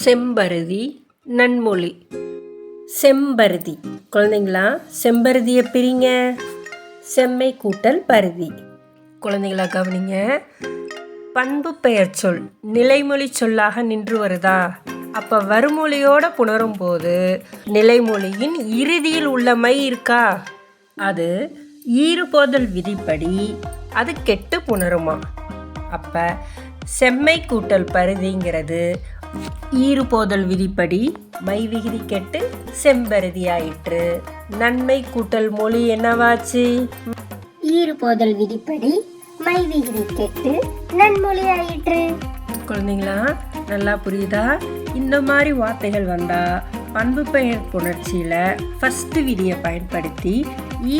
செம்பருதி நன்மொழி. செம்பருதி. குழந்தைங்களா, செம்பருதியை பிரிங்க. செம்மை கூட்டல் பருதி. குழந்தைங்களா கவனிங்க. பண்பு பெயர் சொல் நிலைமொழி சொல்லாக நின்று வருதா? அப்போ வருமொழியோட புணரும் போது நிலைமொழியின் இறுதியில் உள்ள மை இருக்கா? அது ஈறுபோதல் விதிப்படி அது கெட்டு புணருமா? அப்போ செம்மை கூட்டல் பருதிங்கிறது ஈறுபோதல் விதிப்படி மை விகுதி கெட்டு செம்பருதி ஆயிற்று. நன்மை கூட்டல் மொழி என்னவாச்சு? ஈறுபோதல் விதிப்படி மை விகுதி கெட்டு நன்மொழி ஆயிற்று. குழந்தைங்களா, நல்லா புரியுதா? இந்த மாதிரி வார்த்தைகள் வந்தா பண்பு பெயர் புணர்ச்சியில ஃபர்ஸ்ட் விதியை பயன்படுத்தி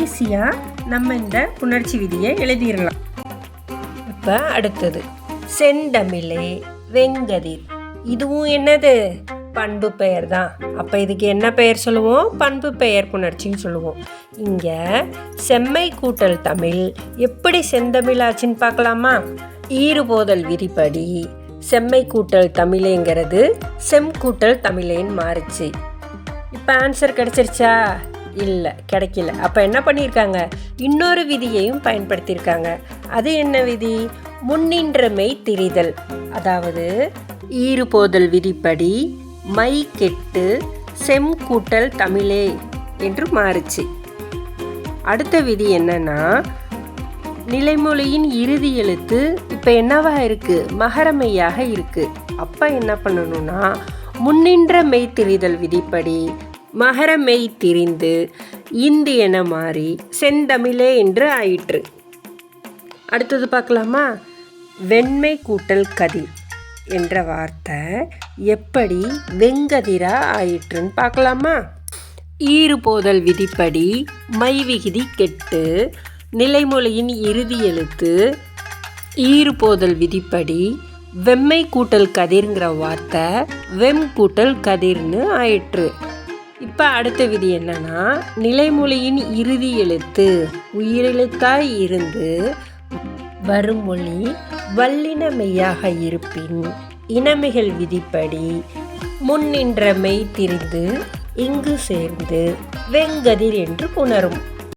ஈஸியா நம்ம இந்த புணர்ச்சி விதியை எழுதிடலாம். இப்ப அடுத்தது செந்தமிழே வெங்கதிர். இதுவும் என்னது? பண்பு பெயர் தான். அப்ப இதுக்கு என்ன பெயர் சொல்லுவோம்? பண்பு பெயர் புணர்ச்சின்னு சொல்லுவோம். இங்க செம்மை கூட்டல் தமிழ் எப்படி செந்தமிழாச்சின்னு பார்க்கலாமா? ஈறுபோதல் விதிப்படி செம்மை கூட்டல் தமிழேங்கிறது செம் கூட்டல் தமிழேன்னு மாறுச்சு. இப்போ ஆன்சர் கிடைச்சிருச்சா? இல்லை, கிடைக்கல. அப்போ என்ன பண்ணியிருக்காங்க? இன்னொரு விதியையும் பயன்படுத்தியிருக்காங்க. அது என்ன விதி? முன்னின்ற மெய் திரிதல். அதாவது ஈறுபோதல் விதிப்படி மை கெட்டு செம் கூட்டல் தமிழே என்று மாறுச்சு. அடுத்த விதி என்னன்னா, நிலைமொழியின் இறுதி எழுத்து இப்போ என்னவா இருக்கு? மகரமெய்யாக இருக்கு. அப்போ என்ன பண்ணணும்னா, முன்னின்ற மெய் திரிதல் விதிப்படி மகர மெய் திரிந்து இந்து என மாறி செந்தமிழே என்று ஆயிற்று. அடுத்தது பார்க்கலாமா? வெண்மை கூட்டல் கதிர் என்ற வார்த்தை எப்படி வெங்கதிரா ஆயிற்றுன்னு பார்க்கலாமா? ஈறுபோதல் விதிப்படி மை விகுதி கெட்டு நிலைமொழியின் இறுதி எழுத்து ஈறுபோதல் விதிப்படி வெம்மை கூட்டல் கதிர்ங்கிற வார்த்தை வெம் கூட்டல் கதிர்னு ஆயிற்று. இப்போ அடுத்த விதி என்னன்னா, நிலைமொழியின் இறுதி எழுத்து உயிரெழுத்தாய் இருந்து வருமொழி வல்லின மெய்யாக இருப்பின் இனமிகள் விதிப்படி முன்னின்ற மெய் திரிந்து இங்கு சேர்ந்து வெங்கதிர் என்று புணரும்.